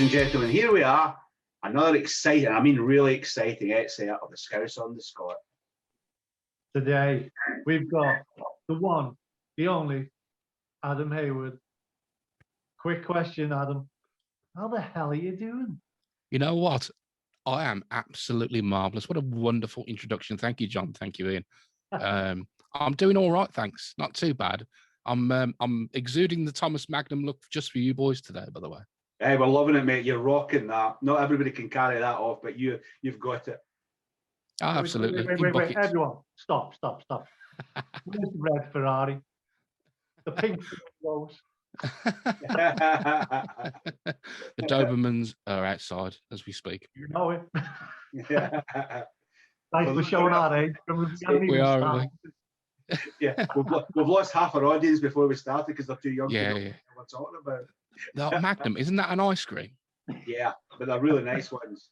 and gentlemen, here we are, another exciting, I mean really exciting excerpt of the Scouser on the Scot. Today, we've got the one, the only, Adam Hayward. Quick question, Adam. How the hell are you doing? You know what? I am absolutely marvellous. What a wonderful introduction. Thank you, John. Thank you, Ian. I'm doing all right, thanks. Not too bad. I'm exuding the Thomas Magnum look just for you boys today, by the way. Hey, we're loving it, mate. You're rocking that. Not everybody can carry that off, but you've got it. Oh, absolutely. Wait, everyone, stop. Where's the red Ferrari? The pink rose. The Dobermans are outside as we speak. You know it. Yeah. Thanks for showing our age. We are, really. Yeah, we've lost half our audience before we started because they're too young to know Yeah. what we're talking about. The Magnum, isn't that an ice cream? Yeah, but they're really nice ones.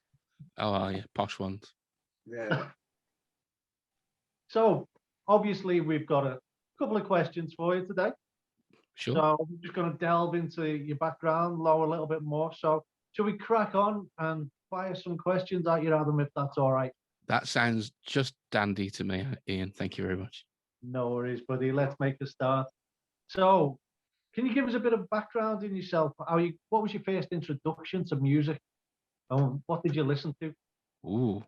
Oh, yeah, posh ones. Yeah. So, obviously, we've got a couple of questions for you today. Sure. So, we're just going to delve into your background, lower a little bit more. So, shall we crack on and fire some questions at you, Adam, if that's all right? That sounds just dandy to me, Ian. Thank you very much. No worries, buddy. Let's make a start. So, can you give us a bit of background in yourself? What was your first introduction to music? And what did you listen to? Ooh.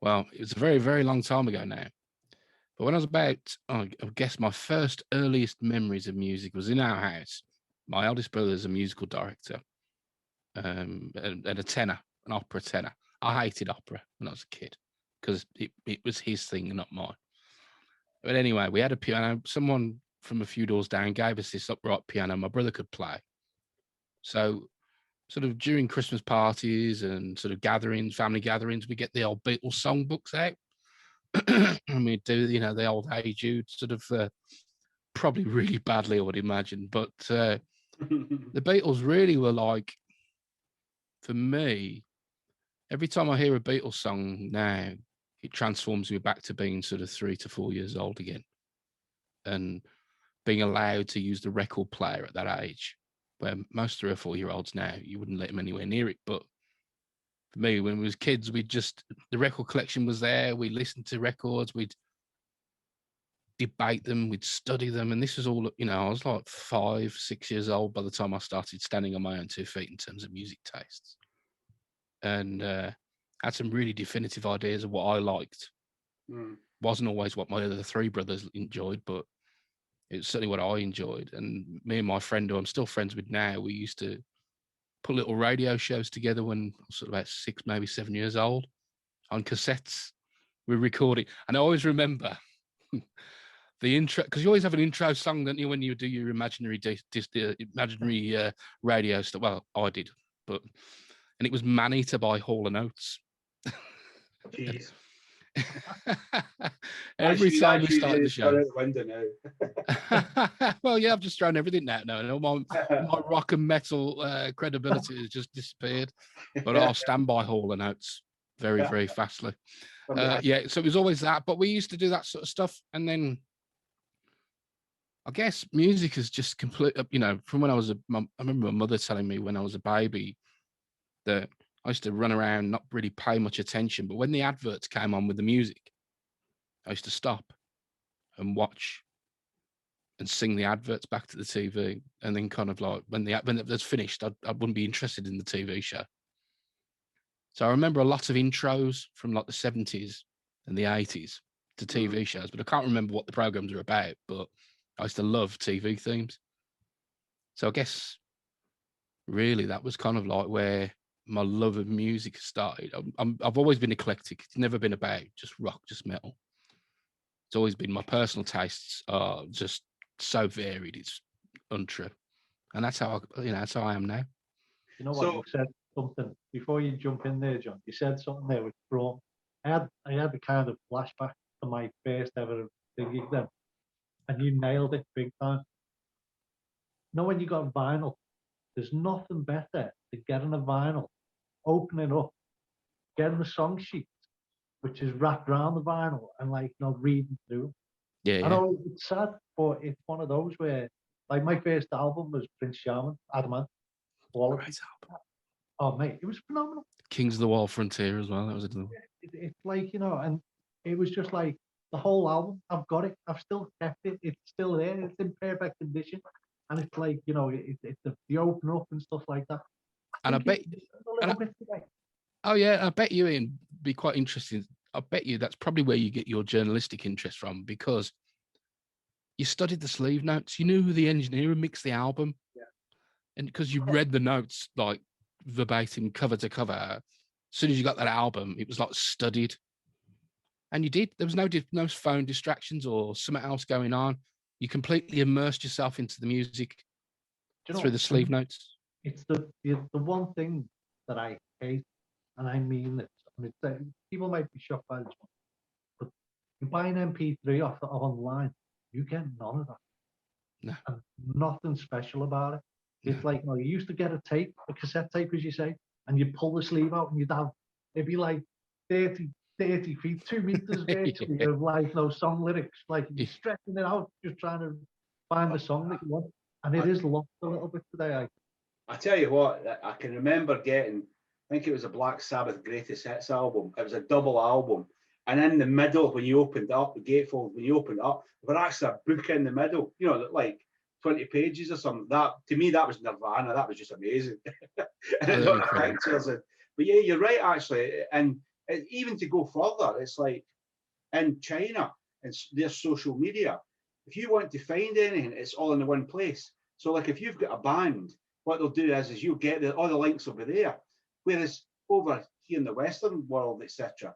Well, it was a very, very long time ago now. But when I was about, I guess my first earliest memories of music was in our house. My eldest brother is a musical director and a tenor, an opera tenor. I hated opera when I was a kid because it was his thing and not mine. But anyway, we had a piano. Someone from a few doors down gave us this upright piano my brother could play. So sort of during Christmas parties and sort of gatherings, family gatherings, we get the old Beatles songbooks out. And we do, the old Hey Jude, sort of probably really badly, I would imagine. But the Beatles really were like, for me, every time I hear a Beatles song now, it transforms me back to being sort of 3 to 4 years old again. And being allowed to use the record player at that age, where most 3 or 4 year olds now, you wouldn't let them anywhere near it. But for me, when we was kids, the record collection was there. We listened to records, we'd debate them, we'd study them. And this was all, I was like 5, 6 years old by the time I started standing on my own 2 feet in terms of music tastes. And had some really definitive ideas of what I liked. Wasn't always what my other 3 brothers enjoyed, but it's certainly what I enjoyed. And me and my friend, who I'm still friends with now, we used to put little radio shows together when I was sort of about 6, maybe 7 years old on cassettes. We recorded, and I always remember the intro, because you always have an intro song, don't you, when you do your imaginary radio stuff. Well, I did, and it was Man-Eater by Hall & Oates. Jeez. Every time we started the show. Now. Well, yeah, I've just thrown everything out now. My rock and metal credibility has just disappeared. But I'll stand by Hall & Oates very, very fastly. Yeah, so it was always that. But we used to do that sort of stuff. And then I guess music is just complete, from when I remember my mother telling me when I was a baby that I used to run around, not really pay much attention. But when the adverts came on with the music, I used to stop and watch and sing the adverts back to the TV. And then kind of like when it was finished, I wouldn't be interested in the TV show. So I remember a lot of intros from like the 70s and the 80s to TV shows, but I can't remember what the programs were about. But I used to love TV themes. So I guess really that was kind of like where my love of music started. I've always been eclectic. It's never been about just rock, just metal. It's always been my personal tastes are just so varied. It's untrue, and that's how I am now. You know what, you said something before you jump in there, John. You said something there which brought. I had the kind of flashback to my first ever big gig then, and you nailed it big time. You know when you got vinyl, there's nothing better than getting a vinyl, opening up, getting the song sheet, which is wrapped around the vinyl, and reading through. Yeah. I know it's sad, but it's one of those where, like, my first album was Prince Shaman, Adam Hayward. Great album. Oh, mate, it was phenomenal. Kings of the Wild Frontier as well. That was a little... It's like, you know, and it was just like the whole album. I've got it. I've still kept it. It's still there. It's in perfect condition. And it's like, you know, it's the open up and stuff like that. And I bet, a little bit today. oh yeah, I bet you it'd be quite interesting. I bet you that's probably where you get your journalistic interest from, because you studied the sleeve notes. You knew who the engineer who mixed the album. Yeah. And because you read the notes like verbatim, cover to cover, as soon as you got that album, it was like studied. And you did. There was no phone distractions or something else going on. You completely immersed yourself into the music through the sleeve notes. It's the one thing that I hate, and I mean it. I mean, people might be shocked by this one, but you buy an MP3 off online, you get none of that. No. And nothing special about it. It's like, you know, you used to get a cassette tape, as you say, and you'd pull the sleeve out and it'd be like 30 feet, 2 meters virtually of like those song lyrics, like you're stretching it out, just trying to find the song that you want. And it is lost a little bit today. I tell you what, I can remember getting, I think it was a Black Sabbath Greatest Hits album. It was a double album. And in the middle, when you opened up, the gatefold, when you opened it up, there was actually a book in the middle, you know, like 20 pages or something. That, to me, that was Nirvana. That was just amazing. And pictures. But yeah, you're right, actually. And even to go further, it's like in China, it's their social media. If you want to find anything, it's all in the one place. So like if you've got a band, what they'll do is you'll get all the links over there. Whereas over here in the Western world, etc.,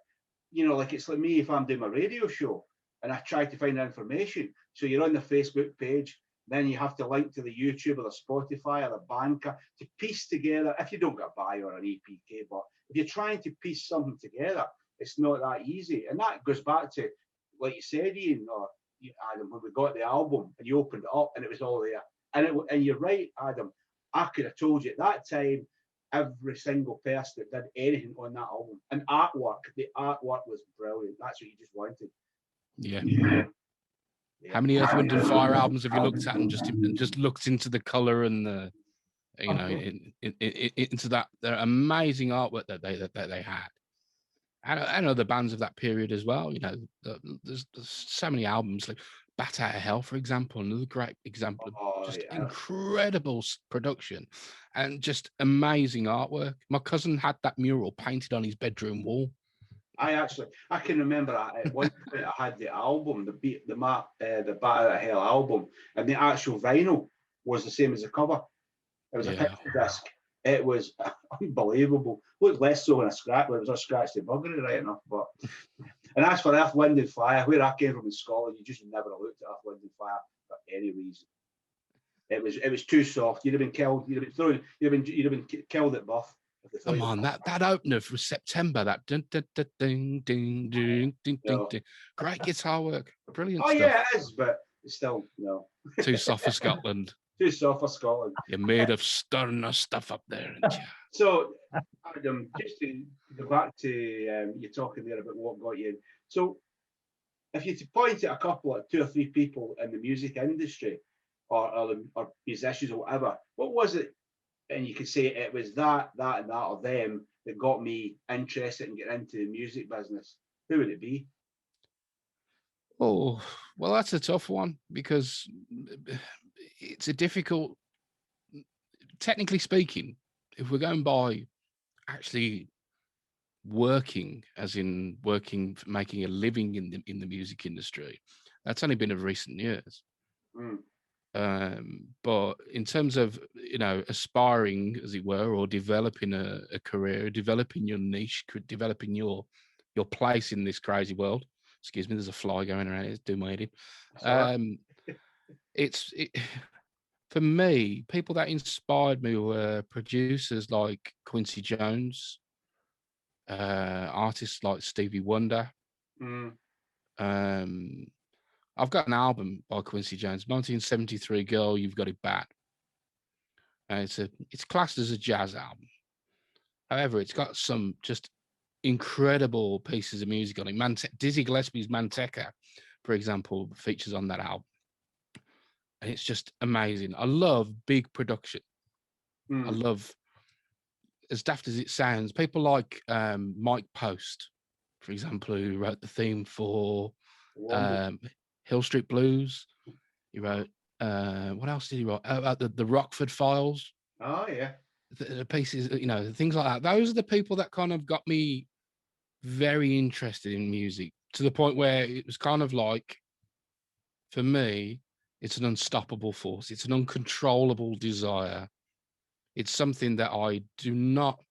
you know, like it's like me if I'm doing my radio show and I try to find information. So you're on the Facebook page, then you have to link to the YouTube or the Spotify or the Bandcamp to piece together, if you don't get a bio or an EPK, but if you're trying to piece something together, it's not that easy. And that goes back to, like you said, Ian, or Adam, when we got the album and you opened it up and it was all there. And you're right, Adam, I could have told you at that time, every single person that did anything on that album. And the artwork was brilliant. That's what you just wanted. Yeah. How many Earth, Wind and Fire albums have you looked at and just looked into the color and the, you know, into that their amazing artwork that they had, and other bands of that period as well. You know, there's so many albums like Bat Out of Hell, for example, another great example of just incredible production and just amazing artwork. My cousin had that mural painted on his bedroom wall. I can remember at one point I had the album, the Bat Out of Hell album, and the actual vinyl was the same as the cover. It was a picture disc. It was unbelievable. Looked less so in a scratch, but it was a scratch to buggery, right enough. But and as for Earth, Wind and Fire, where I came from in Scotland, you just never looked at Earth, Wind and Fire for any reason. It was too soft. You'd have been killed. You'd have been killed at birth. Come on, that opener for September, that ding, ding, ding, ding, ding, ding, ding, ding. Great guitar work, brilliant stuff. Yeah, it is, but it's still no. Too soft for Scotland. Too soft for Scotland. You're made of sterner stuff up there, aren't you? So, Adam, just to go back to you talking there about what got you in. So, if you point at a couple of 2 or 3 people in the music industry, or musicians or whatever, what was it? And you could say it was that, and that, or them that got me interested in getting into the music business. Who would it be? Oh, well, that's a tough one because it's a difficult, technically speaking, if we're going by actually working, as in working, making a living in the music industry, that's only been of recent years. But in terms of, you know, aspiring, as it were, or developing a career, developing your niche, developing your place in this crazy world. Excuse me, there's a fly going around. It's doing my head in. For me, people that inspired me were producers like Quincy Jones, artists like Stevie Wonder. I've got an album by Quincy Jones, 1973, Girl, You've Got It Bad. It's classed as a jazz album. However, it's got some just incredible pieces of music on it. Dizzy Gillespie's Manteca, for example, features on that album. And it's just amazing. I love big production. I love as daft as it sounds, people like Mike Post, for example, who wrote the theme for Hill Street Blues. He wrote, what else did he write? About the Rockford Files. Oh, yeah. The pieces, you know, things like that. Those are the people that kind of got me very interested in music, to the point where it was kind of like, for me, it's an unstoppable force. It's an uncontrollable desire. It's something that I do not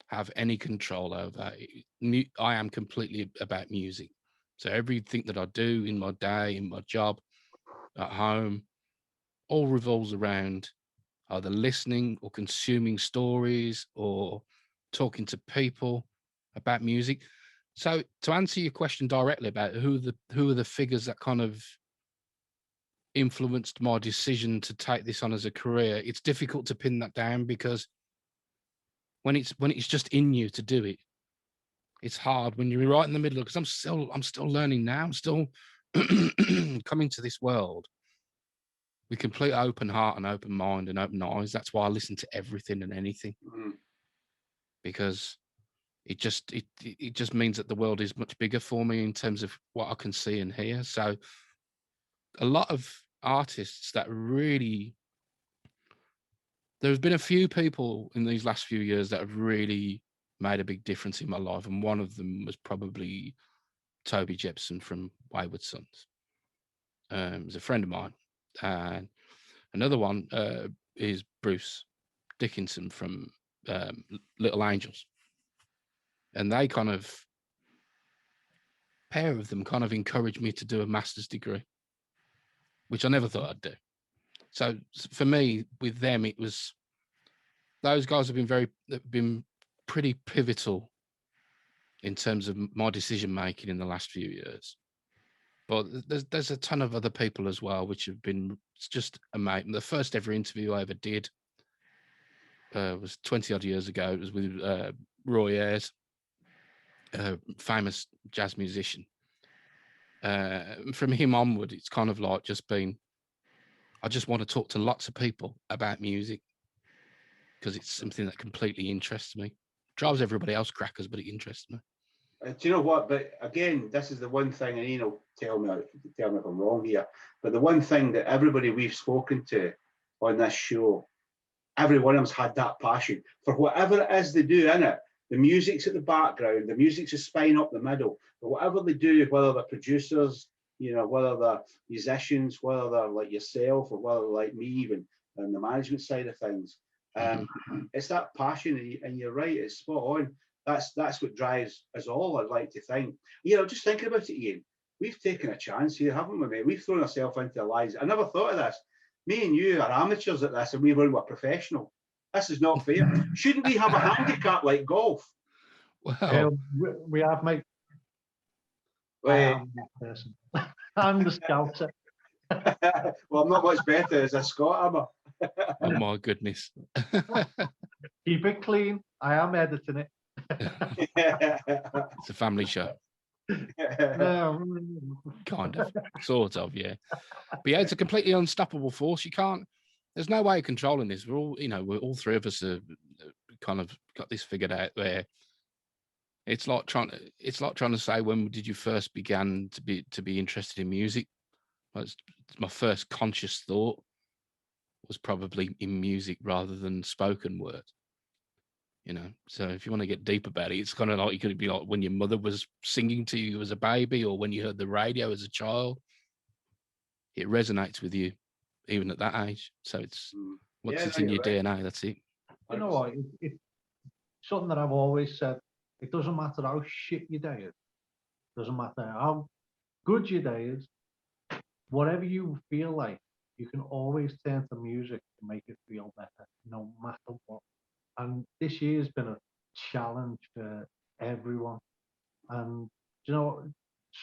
have any control over. I am completely about music. So everything that I do in my day, in my job, at home, all revolves around either listening or consuming stories or talking to people about music. So to answer your question directly about who are the figures that kind of influenced my decision to take this on as a career, it's difficult to pin that down, because when it's just in you to do it, it's hard. When you're right in the middle, because I'm still learning now. I'm still coming to this world with complete open heart and open mind and open eyes. That's why I listen to everything and anything, because it just means that the world is much bigger for me in terms of what I can see and hear. So a lot of artists that really, there's been a few people in these last few years that have really made a big difference in my life, and one of them was probably Toby Jepson from Wayward Sons. He's a friend of mine. And another one is Bruce Dickinson from Little Angels. And they kind of, pair of them kind of encouraged me to do a master's degree, which I never thought I'd do. So for me, with them, it was, those guys have been pretty pivotal in terms of my decision making in the last few years. But there's a ton of other people as well, which have been just amazing. The first ever interview I ever did was 20 odd years ago. It was with Roy Ayers, a famous jazz musician. From him onward, it's kind of like just been, I just want to talk to lots of people about music, because it's something that completely interests me. Drives everybody else crackers, but it interests me. Do you know what? But again, this is the one thing, and Ian will tell me if I'm wrong here, but the one thing that everybody we've spoken to on this show, every one of them's had that passion for whatever it is they do in it. The music's at the background, the music's a spine up the middle, but whatever they do, whether they're producers, you know, whether they're musicians, whether they're like yourself, or whether they're like me, even on the management side of things, it's that passion, and you're right, it's spot on. That's what drives us all, I'd like to think. You know, just thinking about it, Ian, we've taken a chance here, haven't we, mate? We've thrown ourselves into our lives. I never thought of this. Me and you are amateurs at this, and we're professional. This is not fair. Shouldn't we have a handicap like golf? Well, we have, mate. I am that person. I'm the Scouser. Well, I'm not much better as a Scot, am I? Oh my goodness. Keep it clean. I am editing it. It's a family show. Kind of, sort of, yeah. But yeah, it's a completely unstoppable force. You can't, there's no way of controlling this. We're all three of us have kind of got this figured out where it's like trying to say, when did you first begin to be interested in music? Well, it's my first conscious thought was probably in music rather than spoken word. You know, so if you want to get deep about it, it's kind of like, it could be like when your mother was singing to you as a baby, or when you heard the radio as a child. It resonates with you even at that age. So it's it's in your DNA. That's it. You know what? It's something that I've always said. It doesn't matter how shit your day is. It doesn't matter how good your day is. Whatever you feel like, you can always turn to music to make it feel better, no matter what. And this year's been a challenge for everyone. And you know,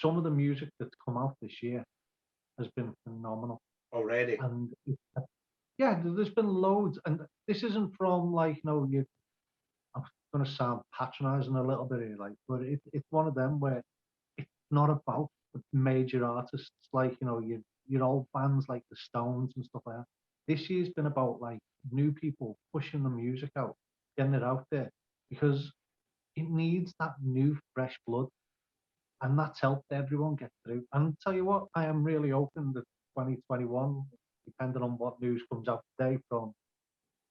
some of the music that's come out this year has been phenomenal already. And yeah, there's been loads. And this isn't from like, you know, I'm going to sound patronizing a little bit here, like, but it's one of them where it's not about the major artists, like, you know, your old bands like the Stones and stuff like that. This year's been about like new people pushing the music out, getting it out there. because it needs that new, fresh blood. And that's helped everyone get through. And tell you what, I am really hoping that 2021, depending on what news comes out today from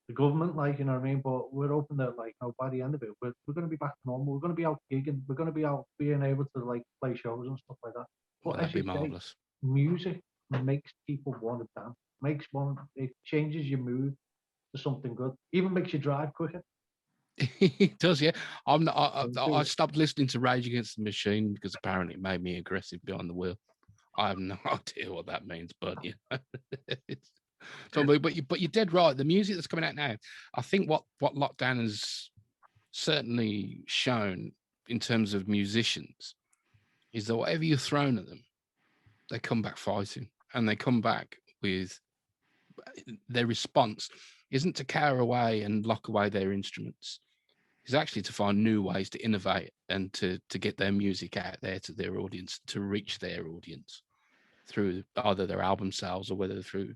the government, like, you know what I mean? But we're hoping that, like, you know, by the end of it, we're going to be back to normal. We're going to be out gigging. We're going to be out being able to, like, play shows and stuff like that. But That'd as be you say, marvelous. music makes people want to dance. It changes your mood to something good. Even makes you drive quicker. It does, yeah. I stopped listening to Rage Against the Machine because apparently it made me aggressive behind the wheel. I have no idea what that means, but yeah, it's totally. But you're dead right. The music that's coming out now, I think what lockdown has certainly shown in terms of musicians is that whatever you're thrown at them, they come back fighting, and they come back with their response isn't to cower away and lock away their instruments. Is actually to find new ways to innovate and to get their music out there to their audience, to reach their audience through either their album sales or whether through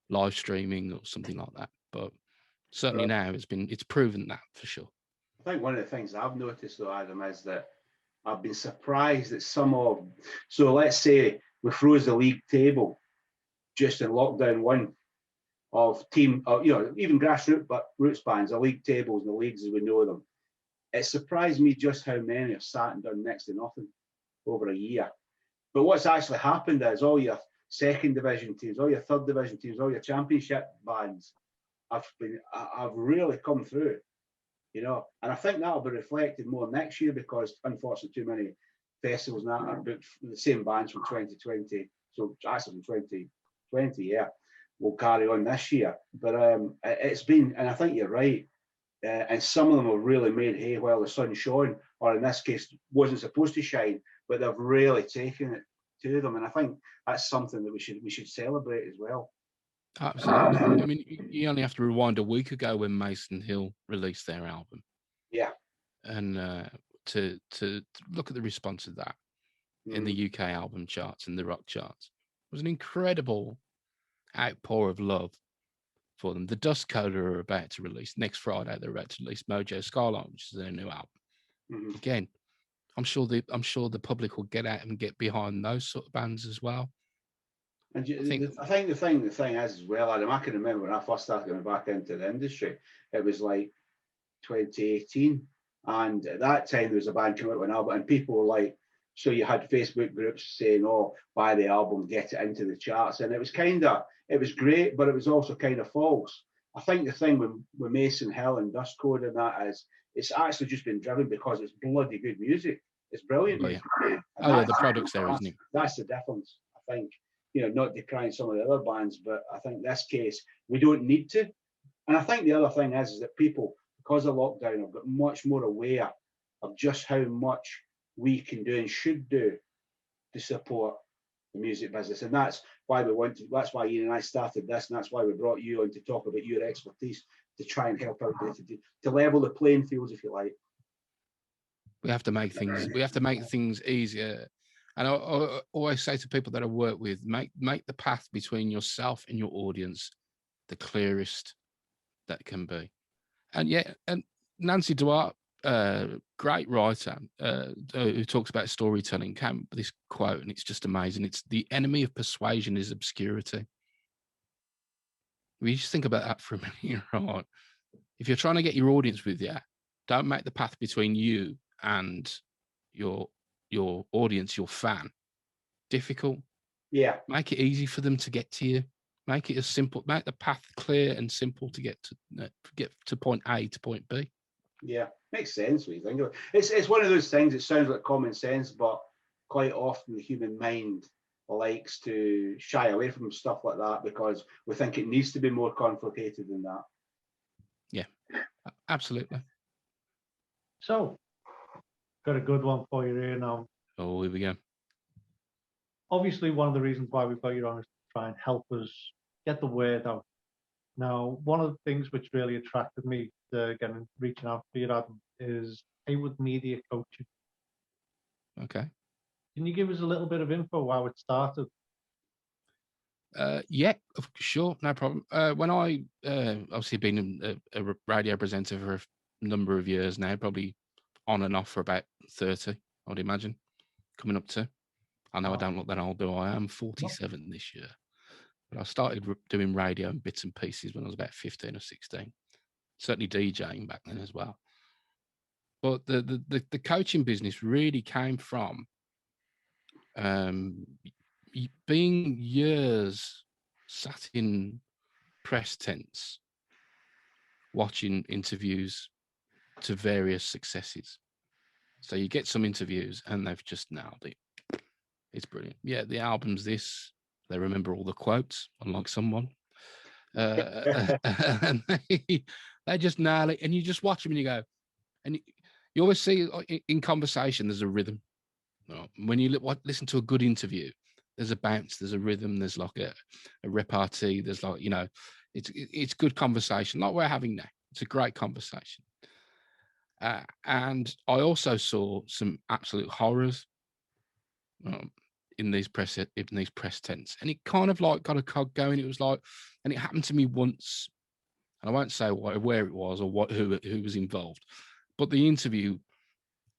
live streaming or something like that. But certainly now it's proven that for sure. I think one of the things I've noticed though, Adam, is that I've been surprised that so let's say we froze the league table just in lockdown one of team, even roots bands, the league tables and the leagues as we know them. It surprised me just how many have sat and done next to nothing over a year. But what's actually happened is all your second division teams, all your third division teams, all your championship bands have really come through, and I think that'll be reflected more next year because unfortunately too many festivals now are booked for the same bands from 2020. So actually from 2020, yeah, will carry on this year. But it's been, and I think you're right, and some of them have really made hay while the sun shone, or in this case, wasn't supposed to shine, but they've really taken it to them. And I think that's something that we should celebrate as well. Absolutely. I mean, you only have to rewind a week ago when Mason Hill released their album. Yeah. And to look at the response of that in the UK album charts and the rock charts, it was an incredible outpour of love for them. The Dust Coda are about to release next Friday. They're about to release Mojo Skyline, which is their new album. Again, I'm sure the public will get out and get behind those sort of bands as well. And I think the thing is as well, Adam, I can remember when I first started going back into the industry, it was like 2018, and at that time there was a band coming out with an album, and people were like, so you had Facebook groups saying, "Oh, buy the album, get it into the charts," and it was great, but it was also kind of false. I think the thing with Mason Hill and Dust Code and that is, it's actually just been driven because it's bloody good music. It's brilliant. Yeah. The product's there, isn't it? That's the difference, I think. Not decrying some of the other bands, but I think this case we don't need to. And I think the other thing is that people, because of lockdown, have got much more aware of just how much we can do and should do to support the music business. And that's why that's why Ian and I started this, and that's why we brought you on to talk about your expertise to try and help out to level the playing fields, if you like. We have to make things easier. And I always say to people that I work with, make the path between yourself and your audience the clearest that can be. And Nancy Duarte, great writer, who talks about storytelling, came up with this quote, and it's just amazing. It's the enemy of persuasion is obscurity. We just think about that for a minute, right? If you're trying to get your audience with you, don't make the path between you and your audience, your fan, difficult. Yeah. Make it easy for them to get to you. Make it as simple. Make the path clear and simple to get to point A to point B. Yeah, makes sense when you think of it. It's one of those things. It sounds like common sense, but quite often the human mind likes to shy away from stuff like that because we think it needs to be more complicated than that. Yeah, absolutely. So, got a good one for you here now. Oh, here we go. Obviously, one of the reasons why we've got you on is to try and help us get the word out. Now, one of the things which really attracted me to reaching out to you, Adam, is Hayward Media Coaching. Okay. Can you give us a little bit of info how it started? Yeah, sure, no problem. When I obviously been a radio presenter for number of years now, probably on and off for about 30, I would imagine, coming up to. I know I don't look that old, do I? I'm 47 this year. But I started doing radio and bits and pieces when I was about 15 or 16. Certainly DJing back then as well. But the coaching business really came from being years sat in press tents, watching interviews to various successes. So you get some interviews and they've just nailed it. It's brilliant. Yeah, the album's this. They remember all the quotes, unlike someone. And they just nail it. And you just watch them and you go, and you always see in conversation, there's a rhythm. When you listen to a good interview, there's a bounce, there's a rhythm, there's like a repartee, there's like, it's good conversation, like we're having now. It's a great conversation. And I also saw some absolute horrors in these press tents, and it kind of like got a cog going. It was like, and it happened to me once, and I won't say where it was or who was involved, but the interview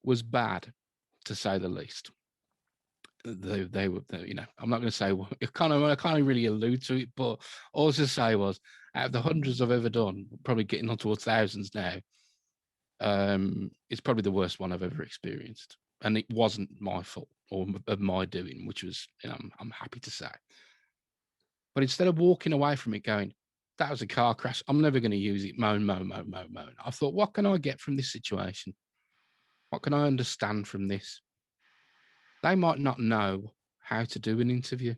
was bad, to say the least. They were, I'm not going to say I can't really allude to it, but all I was to say was, out of the hundreds I've ever done, probably getting on towards thousands now, it's probably the worst one I've ever experienced, and it wasn't my fault or of my doing, which was, I'm happy to say. But instead of walking away from it going, that was a car crash, I'm never going to use it, moan, I thought, what can I get from this situation? What can I understand from this? They might not know how to do an interview,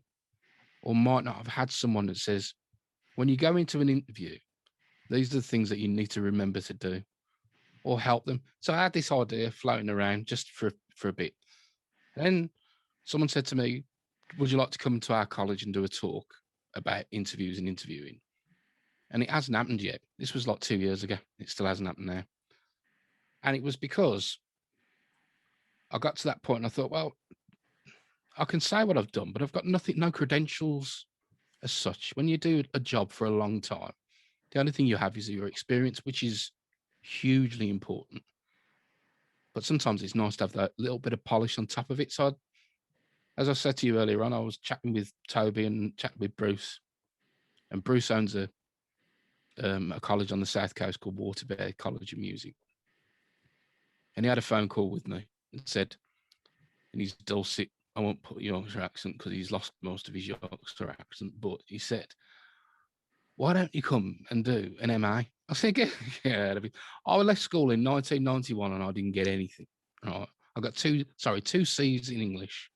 or might not have had someone that says, when you go into an interview, these are the things that you need to remember to do, or help them. So I had this idea floating around just for a bit. Then someone said to me, would you like to come to our college and do a talk about interviews and interviewing? And it hasn't happened yet. This was like 2 years ago. It still hasn't happened now. And it was because I got to that point and I thought, well, I can say what I've done, but I've got no credentials as such. When you do a job for a long time, the only thing you have is your experience, which is hugely important. But sometimes it's nice to have that little bit of polish on top of it. So as I said to you earlier on, I was chatting with Toby and chatting with Bruce. And Bruce owns a college on the South Coast called Waterbury College of Music. And he had a phone call with me and said, in his dulcet, I won't put Yorkshire accent because he's lost most of his Yorkshire accent, but he said, why don't you come and do an MA? I said, yeah. I left school in 1991 and I didn't get anything. Right. I got two C's in English,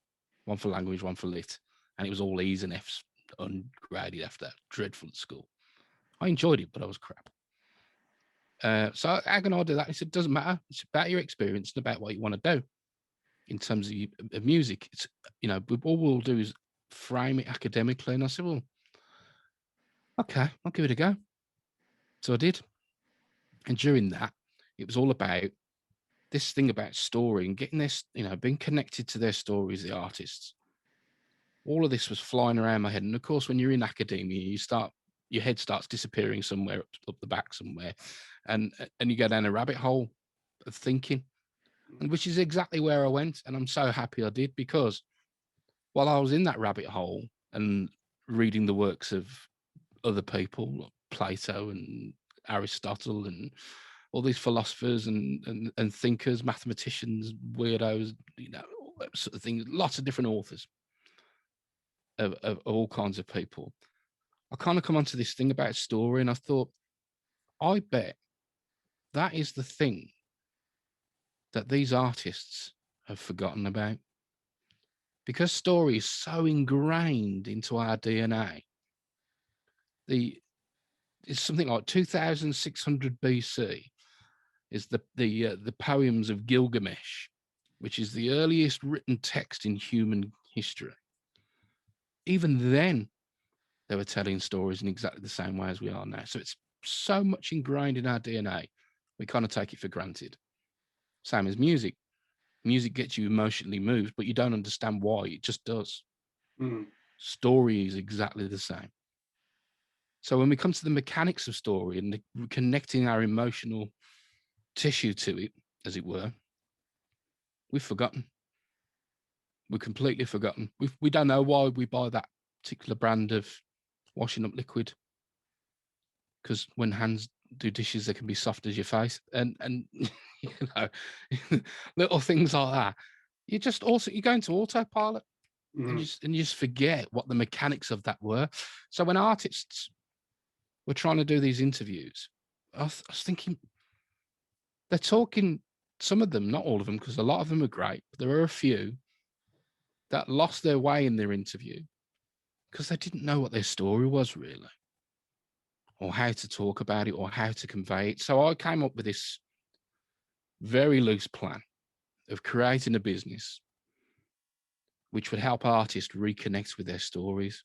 one for language, one for lit. And it was all E's and F's, ungraded after that. Dreadful at school. I enjoyed it, but I was crap. So how can I do that? He said, it doesn't matter. It's about your experience and about what you want to do in terms of music. It's, all we'll do is frame it academically. And I said, well, okay, I'll give it a go. So I did. And during that, it was all about this thing about story and getting this, being connected to their stories, the artists. All of this was flying around my head. And of course, when you're in academia, your head starts disappearing somewhere up the back somewhere. And you go down a rabbit hole of thinking, and which is exactly where I went. And I'm so happy I did, because while I was in that rabbit hole and reading the works of other people, like Plato and Aristotle and all these philosophers and thinkers, mathematicians, weirdos, all that sort of thing, lots of different authors of all kinds of people, I kind of come onto this thing about story, and I thought, I bet that is the thing that these artists have forgotten about, because story is so ingrained into our DNA. It's something like 2600 BC is the poems of Gilgamesh, which is the earliest written text in human history. Even then, they were telling stories in exactly the same way as we are now. So it's so much ingrained in our DNA, we kind of take it for granted. Same as music. Music gets you emotionally moved, but you don't understand why. It just does. Story is exactly the same. So when we come to the mechanics of story and connecting our emotional tissue to it, as it were, we've forgotten. We've completely forgotten. We don't know why we buy that particular brand of washing up liquid, because when hands do dishes, they can be soft as your face, and you know, little things like that. You go into autopilot, and you just forget what the mechanics of that were. So when artists were trying to do these interviews, I was thinking, they're talking, some of them, not all of them, because a lot of them are great, but there are a few that lost their way in their interview because they didn't know what their story was really, or how to talk about it, or how to convey it. So I came up with this very loose plan of creating a business which would help artists reconnect with their stories.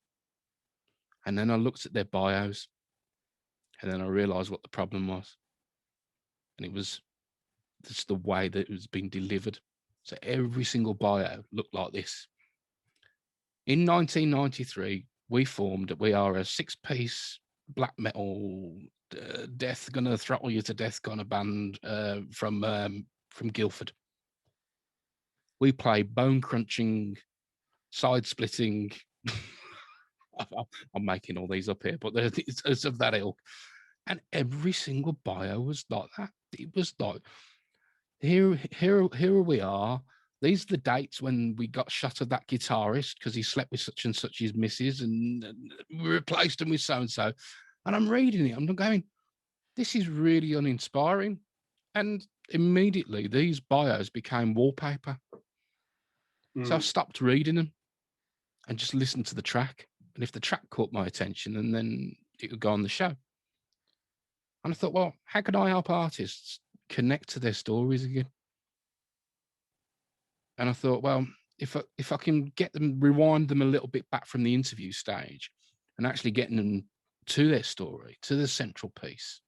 And then I looked at their bios, and then I realized what the problem was. And it was just the way that it was being delivered. So every single bio looked like this. In 1993, we are a 6-piece black metal, death gonna throttle you to death kind of band from Guildford. We play bone crunching, side splitting. I'm making all these up here, but it's of that ilk. And every single bio was like that. It was like, here we are. These are the dates when we got shot of that guitarist because he slept with such and such his missus, and we replaced him with so and so. And I'm reading it, I'm going, this is really uninspiring. And immediately these bios became wallpaper. So I stopped reading them and just listened to the track. And if the track caught my attention, and then it would go on the show. And I thought, well, how can I help artists connect to their stories again? And I thought, well, if I can get them, rewind them a little bit back from the interview stage and actually getting them to their story, to the central piece,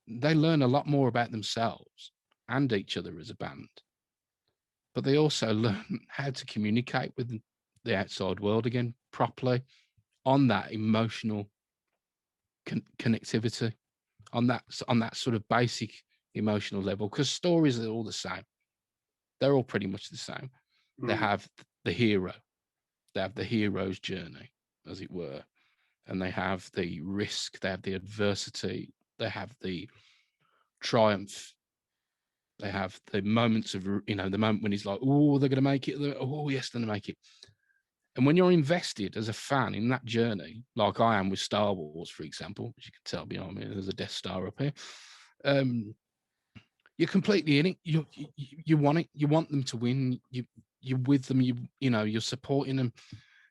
they learn a lot more about themselves and each other as a band. But they also learn how to communicate with the outside world again properly, on that emotional connectivity, on that sort of basic emotional level, because stories are all the same. They're all pretty much the same. They have the hero. They have the hero's journey, as it were. And they have the risk. They have the adversity. They have the triumph. They have the moments of, the moment when he's like, oh, they're going to make it. Oh, yes, they're going to make it. And when you're invested as a fan in that journey, like I am with Star Wars, for example, as you can tell behind me, there's a Death Star up here. You're completely in it. You want it. You want them to win. You're with them. You're supporting them.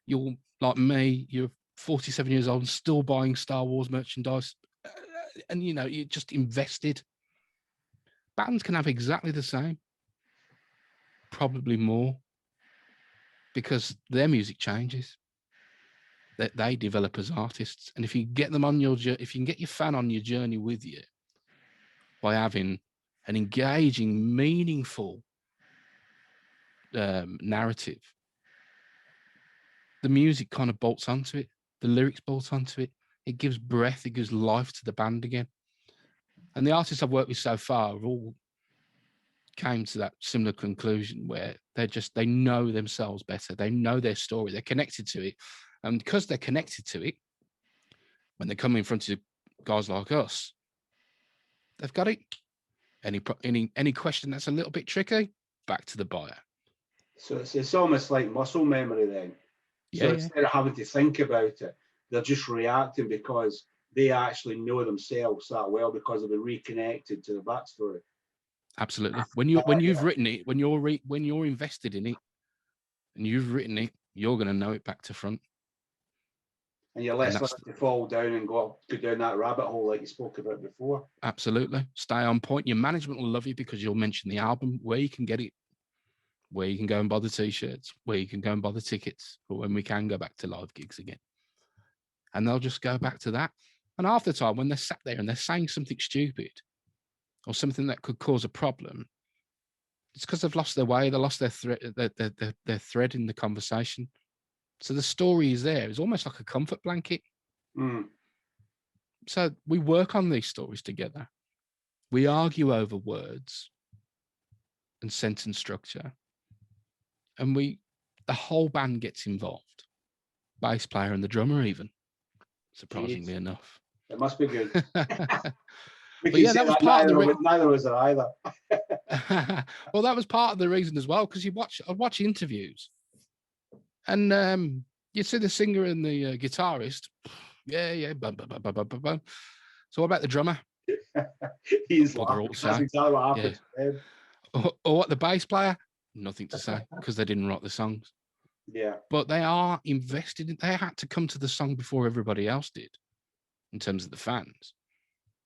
You're like me. You're 47 years old and still buying Star Wars merchandise, and you're just invested. Bands can have exactly the same, probably more, because their music changes. That they develop as artists, and if you get them on if you can get your fan on your journey with you by having an engaging, meaningful narrative, the music kind of bolts onto it. The lyrics bolt onto it. It gives breath. It gives life to the band again. And the artists I've worked with so far have all came to that similar conclusion, where they know themselves better. They know their story. They're connected to it. And because they're connected to it, when they come in front of guys like us, they've got it. Any question that's a little bit tricky, back to the buyer. So it's almost like muscle memory then. So instead of having to think about it, they're just reacting because they actually know themselves that well, because they've been reconnected to the backstory. Absolutely. When you've written it, when you're invested in it, and you've written it, you're going to know it back to front. And you're less likely to fall down and go down that rabbit hole like you spoke about before. Absolutely. Stay on point. Your management will love you because you'll mention the album, where you can get it, where you can go and buy the T-shirts, where you can go and buy the tickets for when we can go back to live gigs again. And they'll just go back to that. And half the time when they're sat there and they're saying something stupid or something that could cause a problem, it's because they've lost their way. They lost their thread in the conversation. So the story is there. It's almost like a comfort blanket. So we work on these stories together. We argue over words and sentence structure. And the whole band gets involved. Bass player and the drummer even, surprisingly enough. It must be good. But yeah, that was part of the neither was it either. Well, that was part of the reason as well, because I watch interviews, and you see the singer and the guitarist, bum, bum, bum, bum, bum, bum, bum. So what about the drummer? He's laughing. That's exactly what happened. Yeah. Or what the bass player? Nothing to say, because they didn't write the songs. Yeah. But they are invested. They had to come to the song before everybody else did, in terms of the fans.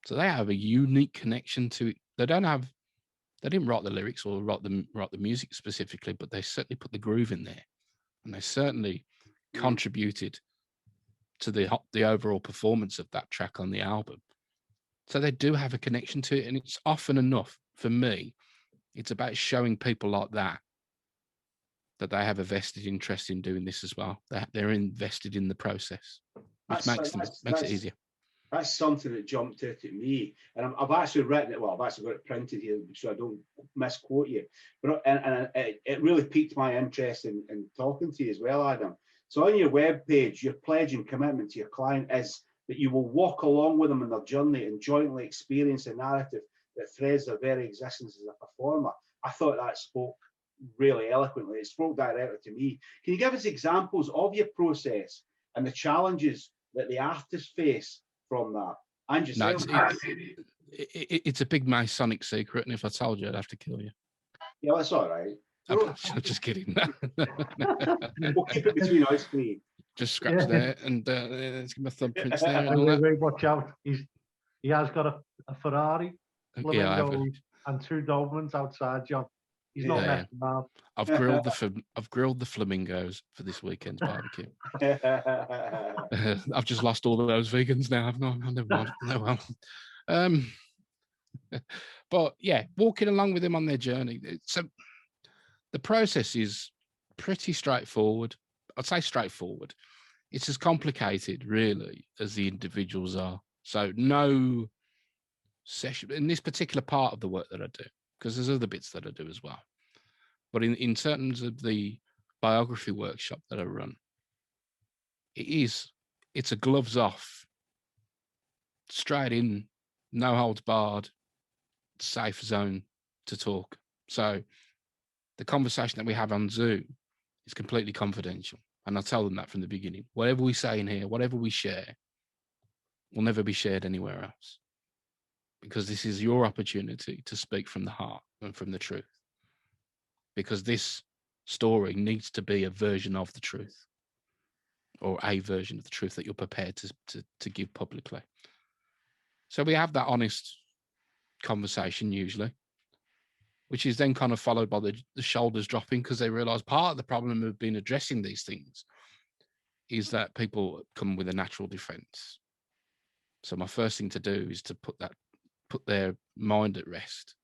So they have a unique connection to it. They didn't write the lyrics or write the music specifically, but they certainly put the groove in there, and they certainly contributed to the overall performance of that track on the album. So they do have a connection to it, and it's often enough for me. It's about showing people like that they have a vested interest in doing this as well. They're invested in the process, which makes it easier. That's something that jumped out at me, and I've actually written it. Well, I've actually got it printed here, so I don't misquote you. But it really piqued my interest in talking to you as well, Adam. So on your webpage, your pledge and commitment to your client is that you will walk along with them in their journey and jointly experience a narrative that threads their very existence as a performer. I thought that spoke really eloquently. It spoke directly to me. Can you give us examples of your process and the challenges that the artists face from that? And yourself? No, it's a big Masonic secret, and if I told you, I'd have to kill you. Yeah, that's all right. I'm just kidding. We'll keep it between us three. Just scratch there, and let's give my thumbprints there. And all wait, watch out! He has got a Ferrari, flamingos, and 2 Dobermans outside, John. He's not messing around. I've grilled the flamingos for this weekend's barbecue. I've just lost all of those vegans now. I've never mind. No, well. But yeah, walking along with them on their journey. So the process is pretty straightforward. I'd say straightforward. It's as complicated, really, as the individuals are. So no session in this particular part of the work that I do, because there's other bits that I do as well. But in terms of the biography workshop that I run, it's a gloves off, straight in, no holds barred, safe zone to talk. So the conversation that we have on Zoom is completely confidential. And I tell them that from the beginning. Whatever we say in here, whatever we share, will never be shared anywhere else. Because this is your opportunity to speak from the heart and from the truth. Because this story needs to be a version of the truth, or a version of the truth that you're prepared to give publicly. So we have that honest conversation usually, which is then kind of followed by the shoulders dropping, because they realize part of the problem of been addressing these things is that people come with a natural defense. So my first thing to do is to put their mind at rest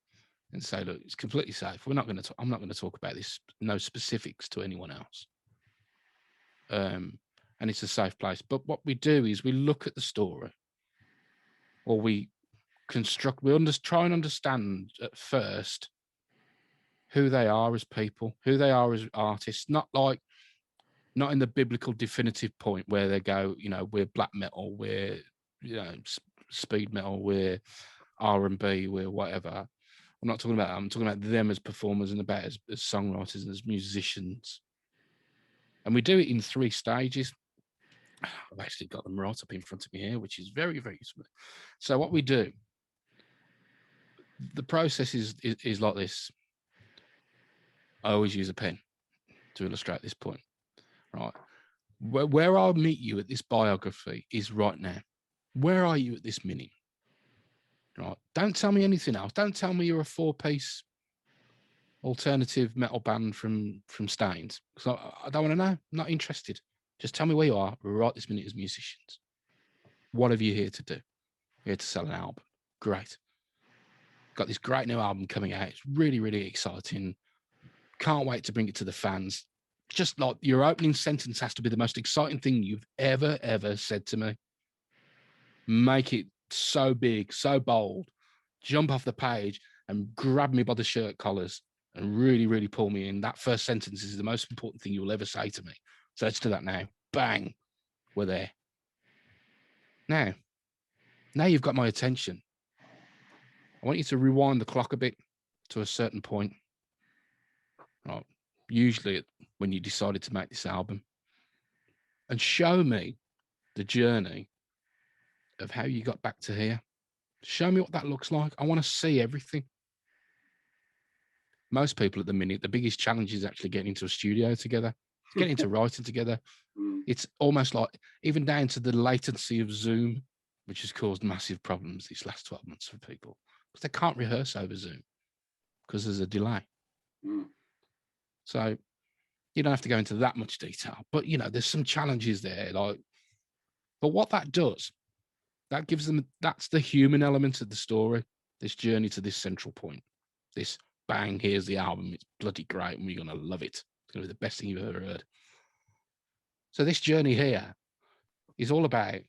and say, look, it's completely safe. I'm not going to talk about this, no specifics to anyone else. And it's a safe place. But what we do is we look at the story, or we try and understand at first who they are as people, who they are as artists, not in the biblical definitive point where they go, we're black metal, we're, speed metal, we're R&B, we're whatever. I'm not talking about that. I'm talking about them as performers and about as songwriters and as musicians. And we do it in 3 stages. I've actually got them right up in front of me here, which is very, very useful. So what we do, the process is like this. I always use a pen to illustrate this point, right? Where I'll meet you at this biography is right now. Where are you at this minute? Right? Don't tell me anything else. Don't tell me you're a 4-piece alternative metal band from Staines, because I don't want to know. I'm not interested. Just tell me where you are right this minute as musicians. What are you here to do? You're here to sell an album. Great. Got this great new album coming out. It's really, really exciting. Can't wait to bring it to the fans. Just like your opening sentence has to be the most exciting thing you've ever said to me. Make it so big, so bold, jump off the page and grab me by the shirt collars and really, really pull me in. That first sentence is the most important thing you'll ever say to me. So let's do that now. Bang, we're there. Now you've got my attention. I want you to rewind the clock a bit to a certain point. Right. Usually when you decided to make this album, and show me the journey of how you got back to here. Show me what that looks like. I want to see everything. Most people at the minute, the biggest challenge is actually getting into a studio together, getting into writing together. It's almost like, even down to the latency of Zoom, which has caused massive problems these last 12 months for people, because they can't rehearse over Zoom because there's a delay. So you don't have to go into that much detail, but there's some challenges there. But what that does, that gives them, that's the human element of the story, this journey to this central point, this bang, here's the album, it's bloody great, and you're going to love it. It's going to be the best thing you've ever heard. So this journey here is all about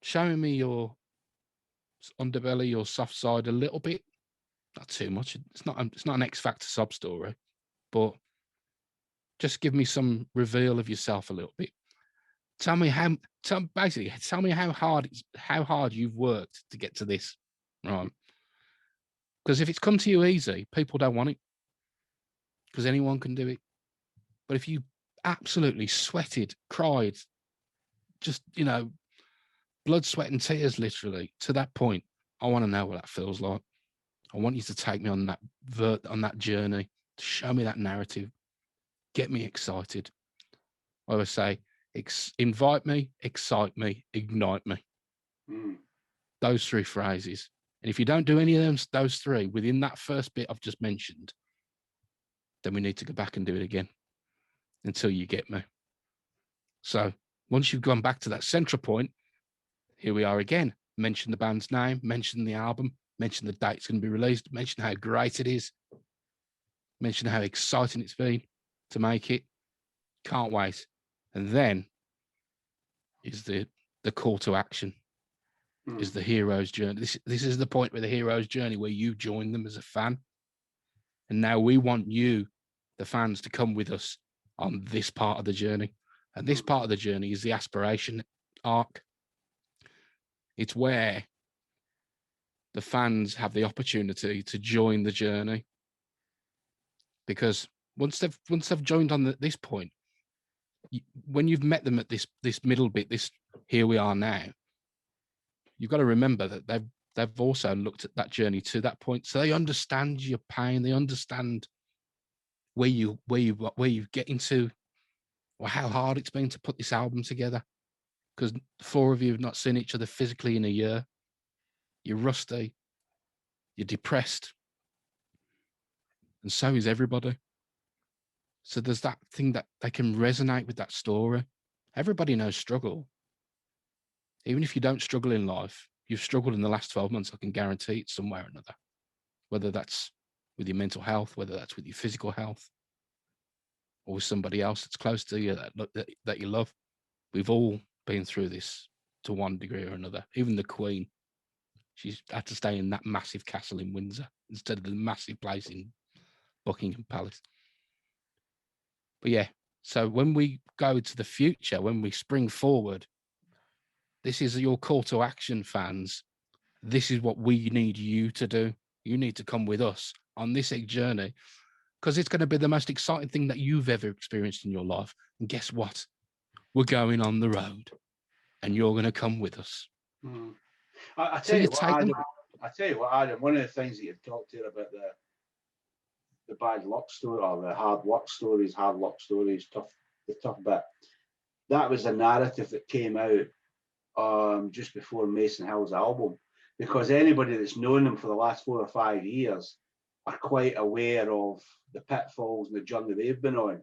showing me your underbelly, your soft side a little bit, not too much. It's not an X Factor sub story, but just give me some reveal of yourself a little bit. Tell me how hard you've worked to get to this, right? Because if it's come to you easy, people don't want it, because anyone can do it. But if you absolutely sweated, cried, just, blood, sweat and tears, literally, to that point, I want to know what that feels like. I want you to take me on that journey, to show me that narrative, get me excited. I always say, invite me, excite me, ignite me. Those three phrases. And if you don't do any of those three within that first bit I've just mentioned, then we need to go back and do it again until you get me. So once you've gone back to that central point, here we are again. Mention the band's name, mention the album, mention the date it's going to be released, mention how great it is, mention how exciting it's been to make it. Can't wait. And then is the call to action, is the hero's journey. This is the point where the hero's journey, where you join them as a fan. And now we want you, the fans, to come with us on this part of the journey. And this part of the journey is the aspiration arc. It's where the fans have the opportunity to join the journey. Because once they've joined on this point, when you've met them at this middle bit, this here we are now, you've got to remember that they've also looked at that journey to that point, so they understand your pain, they understand where you get into, or how hard it's been to put this album together. Because the four of you have not seen each other physically in a year. You're rusty, you're depressed, and so is everybody. So there's that thing that they can resonate with that story. Everybody knows struggle. Even if you don't struggle in life, you've struggled in the last 12 months, I can guarantee it, some way or another. Whether that's with your mental health, whether that's with your physical health, or with somebody else that's close to you that you love. We've all been through this to one degree or another. Even the Queen, she's had to stay in that massive castle in Windsor instead of the massive place in Buckingham Palace. But yeah, so when we go to the future, when we spring forward, this is your call to action, fans. This is what we need you to do. You need to come with us on this journey, because it's going to be the most exciting thing that you've ever experienced in your life. And guess what? We're going on the road, and you're going to come with us. I tell you what, Adam, one of the things that you've talked here about the bad luck story, or the hard luck stories, the tough bit, that was a narrative that came out just before Mason Hill's album, because anybody that's known them for the last 4 or 5 years are quite aware of the pitfalls and the journey they've been on.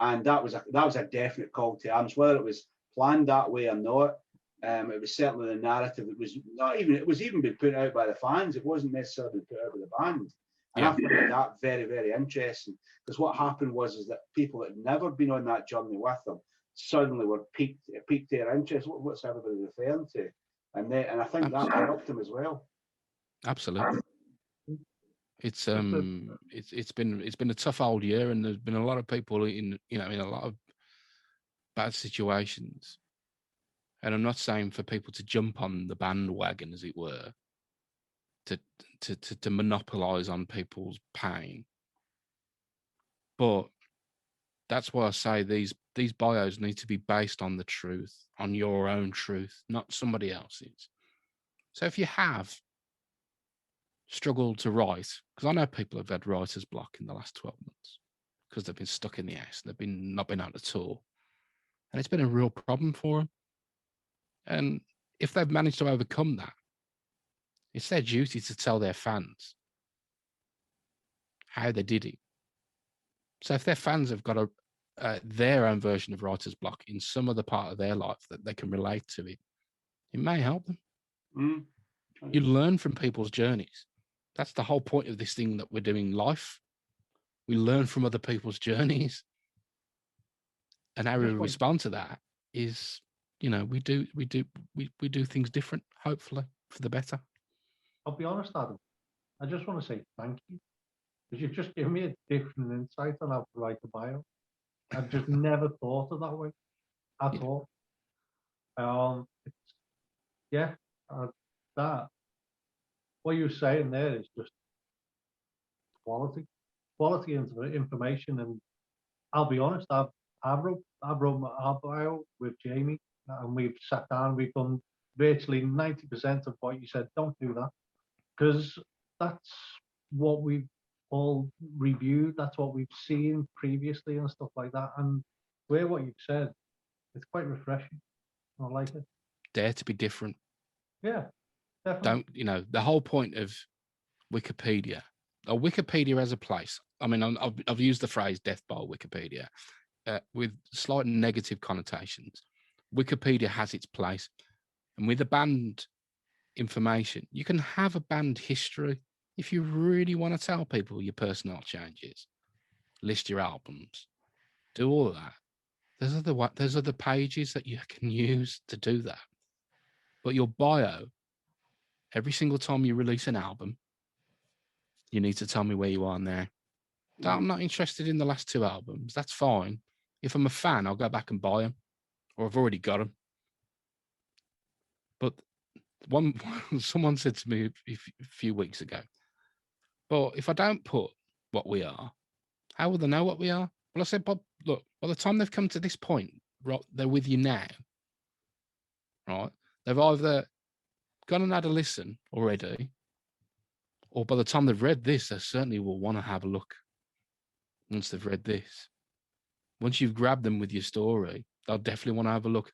And that was a definite call to arms, whether it was planned that way or not. It was certainly the narrative that was it was even being put out by the fans. It wasn't necessarily put out by the band. And I found that very, very interesting, because what happened was that people that had never been on that journey with them suddenly were piqued their interest. What's everybody referring to? And I think that helped them as well. Absolutely. It's been a tough old year, and there's been a lot of people in a lot of bad situations. And I'm not saying for people to jump on the bandwagon, as it were, to monopolize on people's pain. But that's why I say these bios need to be based on the truth, on your own truth, not somebody else's. So if you have struggled to write, because I know people have had writer's block in the last 12 months because they've been stuck in the house, they've not been able to tour, and it's been a real problem for them. And if they've managed to overcome that, it's their duty to tell their fans how they did it. So if their fans have got their own version of writer's block in some other part of their life that they can relate to it may help them. Mm. You learn from people's journeys. That's the whole point of this thing that we're doing life. We learn from other people's journeys. And how we respond to that is, we do things different, hopefully, for the better. I'll be honest, Adam. I just want to say thank you, because you've just given me a different insight on how to write a bio. I've just never thought of that way at all. That what you're saying there is just quality information. And I'll be honest, I wrote my bio with Jamie, and we've sat down, we've done virtually 90% of what you said. Don't do that, because that's what we've all reviewed, that's what we've seen previously and stuff like that. And where what you've said, it's quite refreshing. I like it. Dare to be different. Yeah, definitely. Don't, the whole point of Wikipedia, or Wikipedia as a place. I mean, I've used the phrase death by Wikipedia with slight negative connotations. Wikipedia has its place. And with the band information, you can have a band history if you really want to tell people your personal changes, list your albums, do all of that. There's other pages that you can use to do that. But your bio, every single time you release an album, you need to tell me where you are now. I'm not interested in the last 2 albums. That's fine. If I'm a fan, I'll go back and buy them, or I've already got them. But someone said to me a few weeks ago, but if I don't put what we are, how will they know what we are? Well, I said, Bob, look, by the time they've come to this point, right, they're with you now, right? They've either gone and had a listen already, or by the time they've read this, they certainly will want to have a look once they've read this. Once you've grabbed them with your story, they'll definitely want to have a look.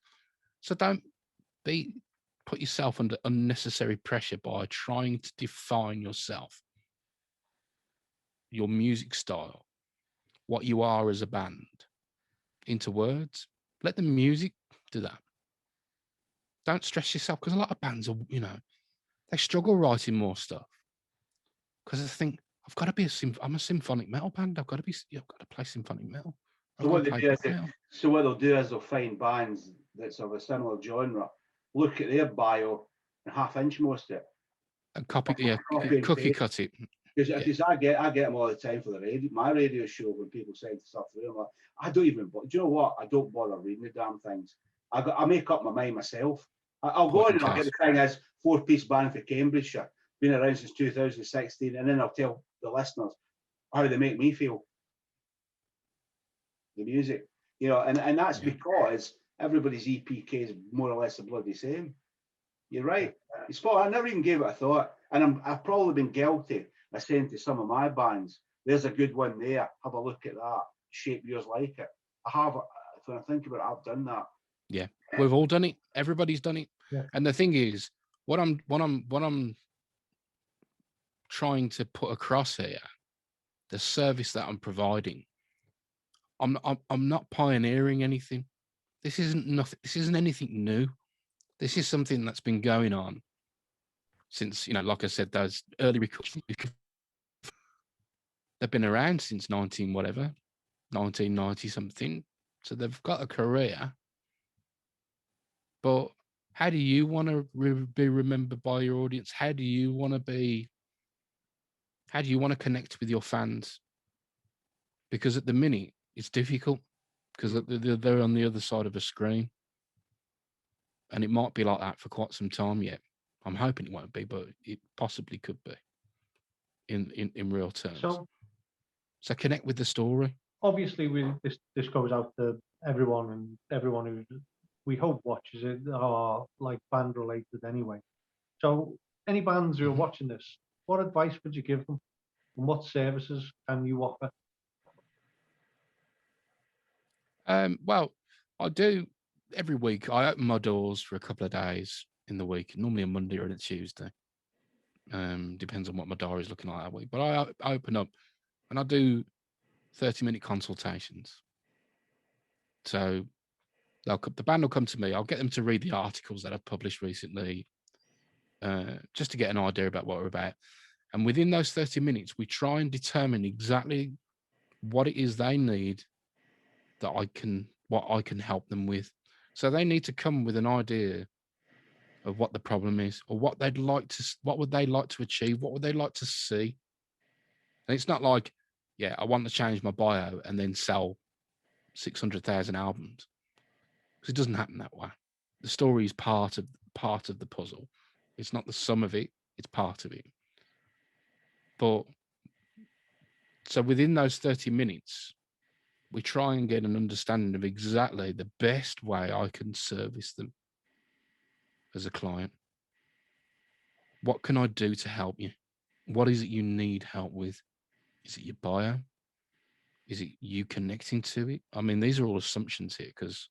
So don't put yourself under unnecessary pressure by trying to define yourself, your music style, what you are as a band, into words. Let the music do that. Don't stress yourself, because a lot of bands are, they struggle writing more stuff because they think, I've got to be I'm a symphonic metal band. I've got to play symphonic metal. So what they'll do is they'll find bands that's of a similar genre, look at their bio and half-inch most of it, and cookie cut it. Because I get them all the time for my radio show, when people send stuff through. I'm like, I don't even. Do you know what? I don't bother reading the damn things. I make up my mind myself. I'll go in and I'll get the thing as 4-piece band for Cambridgeshire, been around since 2016, and then I'll tell the listeners how they make me feel. The music, and that's because everybody's EPK is more or less the bloody same. You're right. It's spot. I never even gave it a thought, and I've probably been guilty of saying to some of my bands, "There's a good one there. Have a look at that. Shape yours like it." I have. When I think about it, I've done that. Yeah, we've all done it. Everybody's done it. Yeah. And the thing is, what I'm trying to put across here, the service that I'm providing. I'm not pioneering anything. This isn't nothing. This isn't anything new. This is something that's been going on since, like I said, those early recordings. They've been around since 1990 something. So they've got a career. But how do you want to be remembered by your audience? How do you want How do you want to connect with your fans? Because at the minute, it's difficult because they're on the other side of a screen. And it might be like that for quite some time yet. I'm hoping it won't be, but it possibly could be in real terms. So connect with the story. Obviously, this goes out to everyone, and everyone who we hope watches it are like band related anyway. So any bands who are watching this, what advice would you give them? And what services can you offer? Well, I do every week. I open my doors for a couple of days in the week, normally a Monday or a Tuesday. Depends on what my diary is looking like that week. But I open up and I do 30-minute consultations. So the band will come to me. I'll get them to read the articles that I've published recently, just to get an idea about what we're about. And within those 30 minutes, we try and determine exactly what it is they need that what I can help them with. So they need to come with an idea of what the problem is, or what would they like to achieve, what would they like to see. And it's not like, yeah, I want to change my bio and then sell 600,000 albums, because it doesn't happen that way. The story is part of the puzzle. It's not the sum of it; it's part of it. But so within those 30 minutes, we try and get an understanding of exactly the best way I can service them as a client. What can I do to help you? What is it you need help with? Is it your bio? Is it you connecting to it? I mean, these are all assumptions here because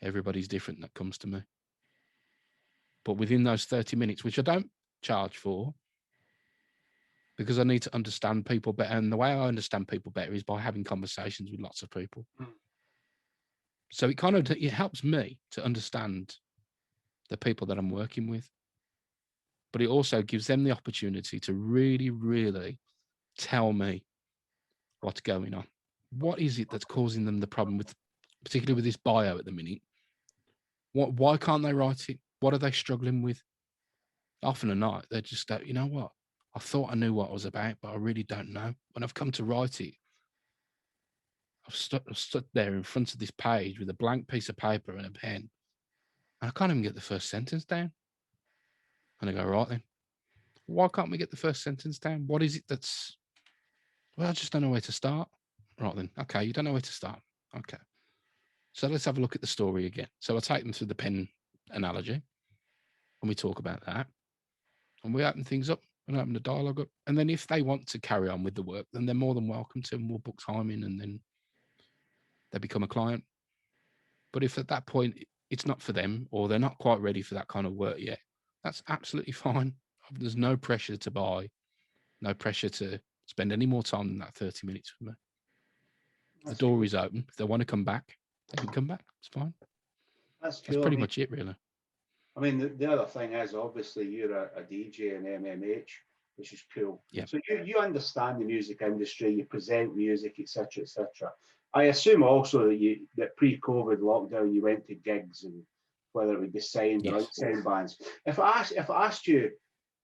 everybody's different that comes to me. But within those 30 minutes, which I don't charge for, because I need to understand people better. And the way I understand people better is by having conversations with lots of people. So it helps me to understand the people that I'm working with. But it also gives them the opportunity to really, really tell me what's going on. What is it that's causing them the problem with, particularly with this bio at the minute? Why can't they write it? What are they struggling with? Often or not, they're just, you know what? I thought I knew what I was about, but I really don't know. When I've come to write it, I've stood there in front of this page with a blank piece of paper and a pen, and I can't even get the first sentence down. And I go, right then, why can't we get the first sentence down? What is it that's, well, I just don't know where to start. Right then, okay, you don't know where to start. Okay. So let's have a look at the story again. So I take them through the pen analogy, and we talk about that. And we open things up and open the dialogue up. And then if they want to carry on with the work, then they're more than welcome to, and we'll book time in, and then they become a client. But if at that point it's not for them, or they're not quite ready for that kind of work yet, that's absolutely fine. There's no pressure to buy, no pressure to spend any more time than that 30 minutes with me. The door is open. If they want to come back, they can come back. It's fine. That's cool. That's pretty much it, really. I mean, the other thing is, obviously, you're a DJ in MMH, which is cool. Yeah. So you understand the music industry, you present music, etc., etc. I assume also that pre-COVID lockdown, you went to gigs, and whether it would be signed or unsigned bands. If I asked you,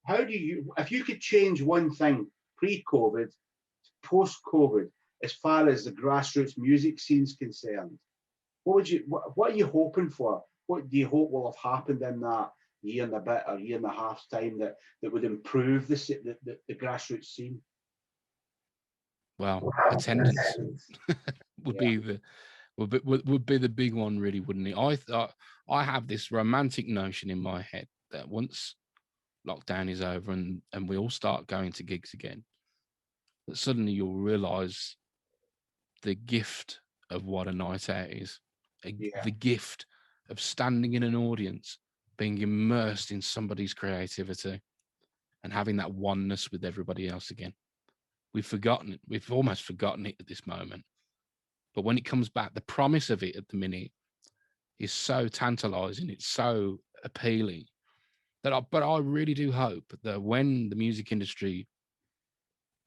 if you could change one thing pre-COVID, post-COVID, as far as the grassroots music scene's concerned, what are you hoping for? What do you hope will have happened in that year and a bit or year and a half's time that would improve the grassroots scene? Well, attendance would be the big one, really, wouldn't it? I have this romantic notion in my head that once lockdown is over and we all start going to gigs again, that suddenly you'll realize the gift of what a night out is. The gift of standing in an audience, being immersed in somebody's creativity and having that oneness with everybody else again. We've forgotten it. We've almost forgotten it at this moment. But when it comes back, the promise of it at the minute is so tantalizing. It's so appealing that I really do hope that when the music industry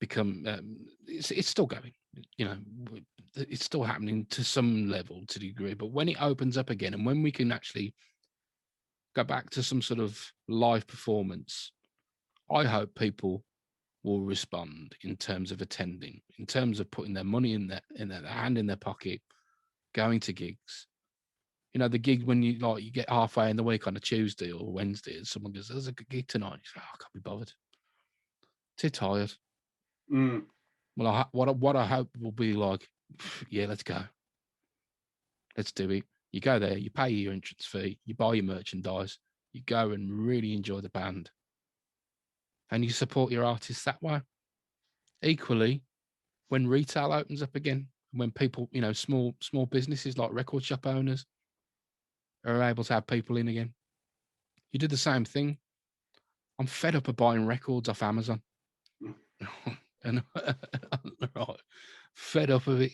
it's still going, it's still happening to some level, to degree, but when it opens up again and when we can actually go back to some sort of live performance, I hope people will respond in terms of attending, in terms of putting their money in their hand in their pocket, going to gigs. You know, the gig when you get halfway in the week on a Tuesday or Wednesday, and someone goes, "There's a good gig tonight." You say, "Oh, I can't be bothered. Too tired." Mm. Well, what I hope will be like, yeah, let's go. Let's do it. You go there, you pay your entrance fee, you buy your merchandise, you go and really enjoy the band, and you support your artists that way. Equally, when retail opens up again, when people, you know, small businesses like record shop owners are able to have people in again, you do the same thing. I'm fed up of buying records off Amazon. And right, fed up of it.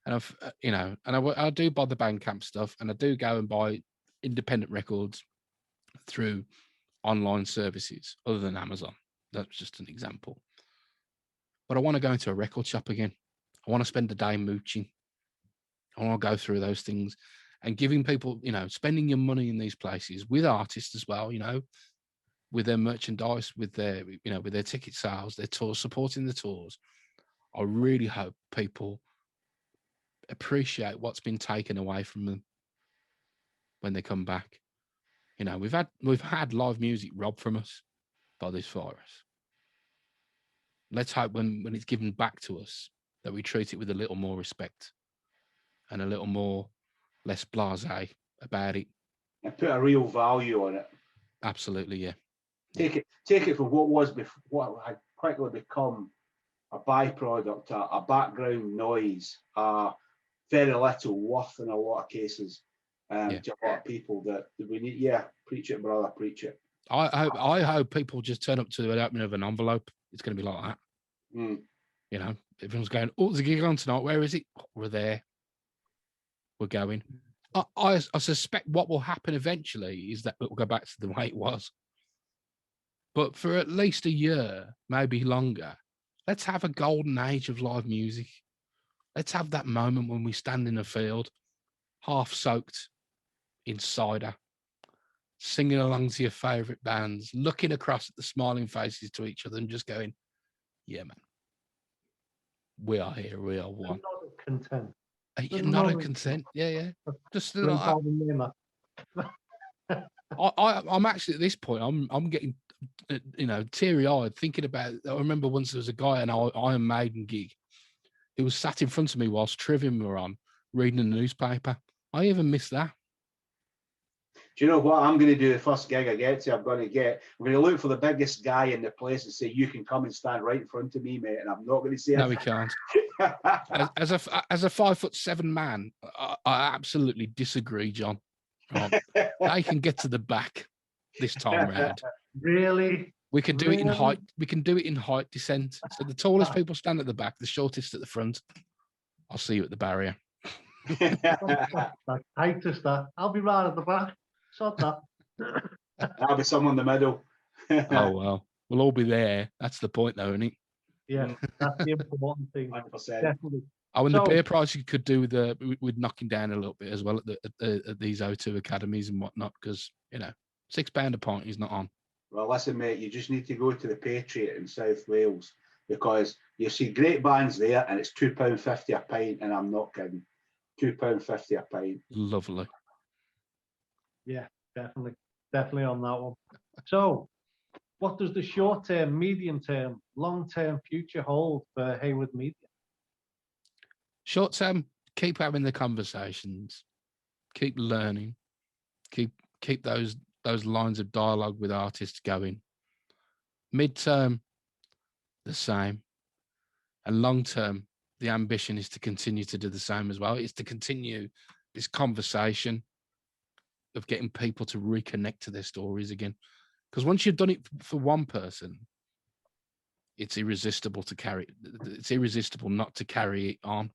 And I've, you know, and I do buy the Bandcamp stuff, and I do go and buy independent records through online services other than Amazon. That's just an example. But I want to go into a record shop again. I want to spend a day mooching. I want to go through those things and giving people, you know, spending your money in these places with artists as well, you know, with their merchandise, with their, you know, with their ticket sales, their tours, supporting the tours. I really hope people appreciate what's been taken away from them when they come back. You know, we've had live music robbed from us by this virus. Let's hope when it's given back to us that we treat it with a little more respect and a little more less blasé about it. And put a real value on it. Absolutely, yeah. Take it for what was before, what had quickly become a byproduct, a background noise, very little worth in a lot of cases, to a lot of people that we need. Yeah, preach it, brother, preach it. I hope people just turn up to the opening of an envelope. It's going to be like that. Mm. You know, everyone's going, "Oh, there's a gig on tonight. Where is it?" Oh, we're there. We're going. I suspect what will happen eventually is that it will go back to the way it was. But for at least a year, maybe longer, let's have a golden age of live music. Let's have that moment when we stand in a field, half soaked in cider, singing along to your favourite bands, looking across at the smiling faces to each other and just going, "Yeah, man, we are here, we are one." Content. Not a consent. Yeah. Just I'm actually at this point, I'm getting, you know, teary eyed thinking about. I remember once there was a guy at an Iron Maiden gig. He was sat in front of me whilst Trivium were on, reading the newspaper. I even missed that. Do you know what I'm going to do? The first gig I get to, I'm going to look for the biggest guy in the place and say, "You can come and stand right in front of me, mate." And I'm not going to say no, he can't. As a 5'7" man, I absolutely disagree, John. I can get to the back this time round. Really? We can do it in height. We can do it in height descent. So the tallest people stand at the back, the shortest at the front. I'll see you at the barrier. Tightest that. I'll be right at the back. Sort that. I'll be somewhere in the middle. Oh well, we'll all be there. That's the point, though, isn't it? Yeah, that's the important thing. 100%. Definitely. Oh, and the beer price you could do with knocking down a little bit as well at these O2 academies and whatnot, because you know £6 a pint is not on. Well, listen, mate, you just need to go to the Patriot in South Wales because you see great bands there, and it's £2.50 a pint, and I'm not kidding. £2.50 a pint. Lovely. Yeah, definitely on that one. So, what does the short term, medium term, long term future hold for Hayward Media? Short term, keep having the conversations, keep learning, keep those lines of dialogue with artists going. Mid-term, the same. And long-term, the ambition is to continue to do the same as well. It's to continue this conversation of getting people to reconnect to their stories again. Because once you've done it for one person, it's irresistible to carry. It's irresistible not to carry it on,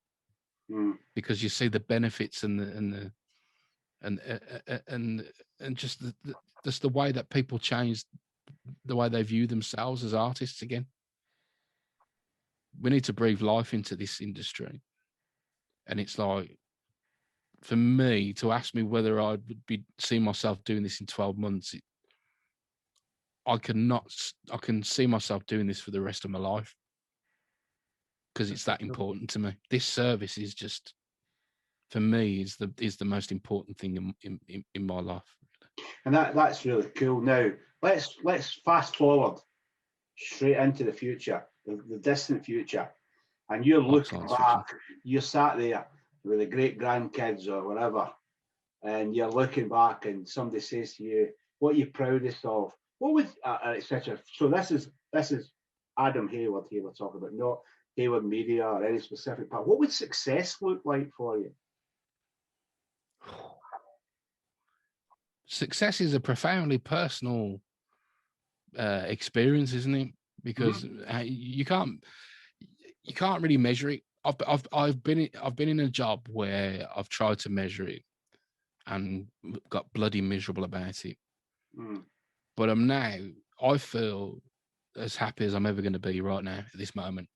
because you see the benefits and just the way that people change the way they view themselves as artists again. We need to breathe life into this industry, and it's like, for me, to ask me whether I would be seeing myself doing this in 12 months, I can see myself doing this for the rest of my life because it's that important to me. This service is just, for me, is the most important thing in my life. And that's really cool. Now let's fast forward straight into the future, the distant future, and you're looking back. You sat there with the great grandkids or whatever, and you're looking back, and somebody says to you, "What are you proudest of?" What would etc. So this is Adam Hayward here we're talking about, not Hayward Media or any specific part. What would success look like for you? Success is a profoundly personal experience, isn't it? Because you can't really measure it. I've been in a job where I've tried to measure it and got bloody miserable about it. But I feel as happy as I'm ever going to be right now at this moment,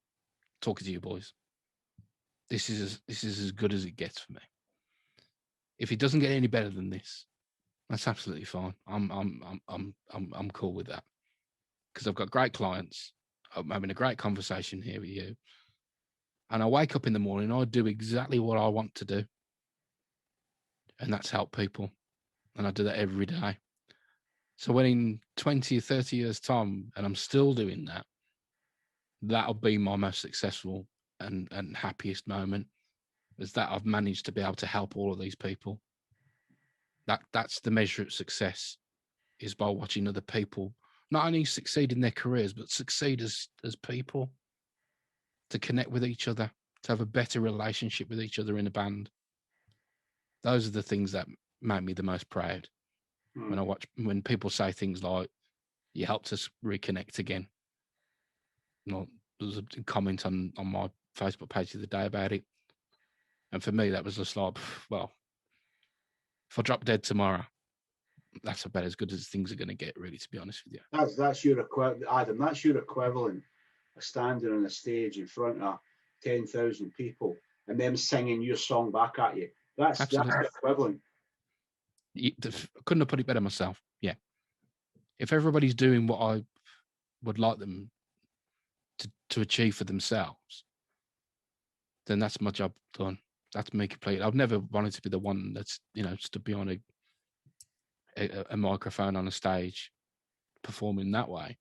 talking to you boys. This is as good as it gets for me. If it doesn't get any better than this, that's absolutely fine. I'm cool with that, because I've got great clients. I'm having a great conversation here with you, and I wake up in the morning. I do exactly what I want to do, and that's help people, and I do that every day. So when in 20 or 30 years' time, and I'm still doing that, that'll be my most successful and happiest moment, is that I've managed to be able to help all of these people. That's the measure of success, is by watching other people not only succeed in their careers, but succeed as people, to connect with each other, to have a better relationship with each other in a band. Those are the things that make me the most proud. When people say things like, "You helped us reconnect again." There was a comment on my Facebook page the other day about it. And for me, that was just like, well, if I drop dead tomorrow, that's about as good as things are going to get, really, to be honest with you. That's your equivalent, Adam. That's your equivalent of standing on a stage in front of 10,000 people and them singing your song back at you. That's the equivalent. I couldn't have put it better myself. Yeah. If everybody's doing what I would like them to achieve for themselves, then that's my job done. That's me complete. I've never wanted to be the one that's, stood behind a microphone on a stage performing that way.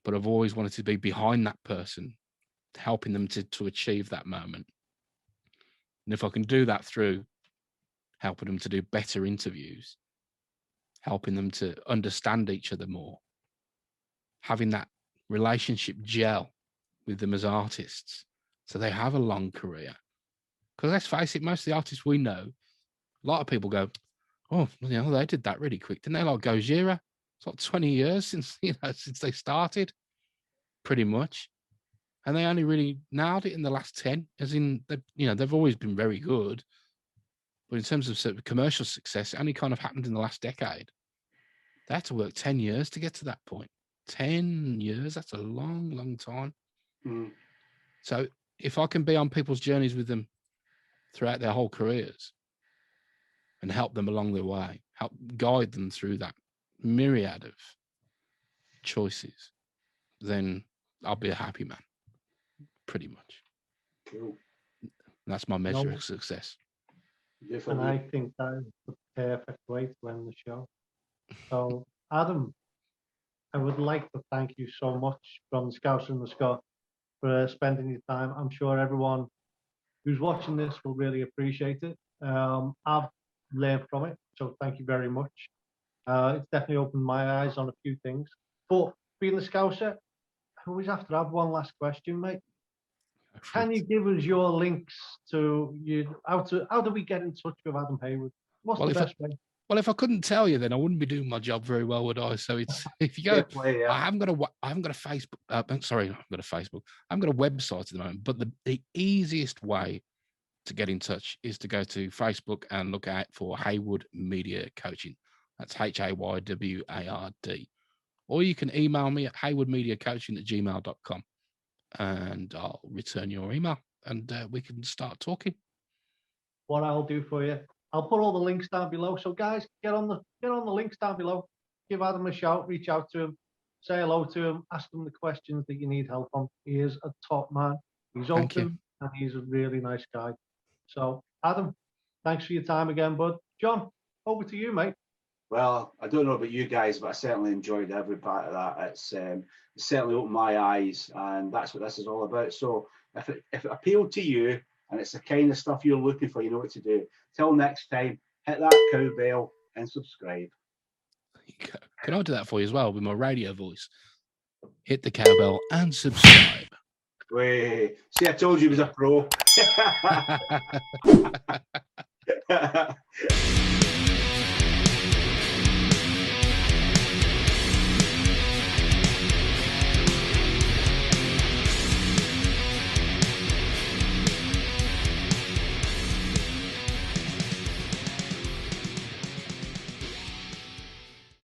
But I've always wanted to be behind that person, helping them to achieve that moment. And if I can do that through helping them to do better interviews, helping them to understand each other more, having that relationship gel with them as artists, so they have a long career. Because let's face it, most of the artists we know, a lot of people go, "Oh, they did that really quick, didn't they?" Like Gojira, it's like 20 years since they started, pretty much, and they only really nailed it in the last 10. As in, they've always been very good, but in terms of sort of commercial success, it only kind of happened in the last decade. They had to work 10 years to get to that point. 10 years, that's a long, long time. So if I can be on people's journeys with them throughout their whole careers and help them along their way, help guide them through that myriad of choices, then I'll be a happy man, pretty much. Cool. That's my measure of success. And I think that is the perfect way to end the show. So, Adam, I would like to thank you so much from the Scouser and the Scot for spending your time. I'm sure everyone who's watching this will really appreciate it. I've learned from it, so thank you very much. It's definitely opened my eyes on a few things. But being the Scouser, I always have to have one last question, mate. Can you give us your links to you? How do we get in touch with Adam Hayward? What's the best way? Well, if I couldn't tell you, then I wouldn't be doing my job very well, would I? So it's if you go, I haven't got a Facebook. Sorry, I've got a Facebook. I haven't got a website at the moment. But the easiest way to get in touch is to go to Facebook and look out for Hayward Media Coaching. That's HAYWARD. Or you can email me at haywardmediacoaching@gmail.com, and I'll return your email, and we can start talking. What I'll do for you, I'll put all the links down below. So guys, get on the links down below. Give Adam a shout, reach out to him. say hello to him, ask him the questions that you need help on. He is a top man. He's Thank you. open and he's a really nice guy. So, Adam, thanks for your time again, bud. John, over to you, mate. Well, I don't know about you guys, but I certainly enjoyed every part of that. It certainly opened my eyes, and that's what this is all about. So if it appealed to you and it's the kind of stuff you're looking for, you know what to do. Till next time, hit that cowbell and subscribe. Can I do that for you as well with my radio voice? Hit the cowbell and subscribe. Wait, see, I told you he was a pro.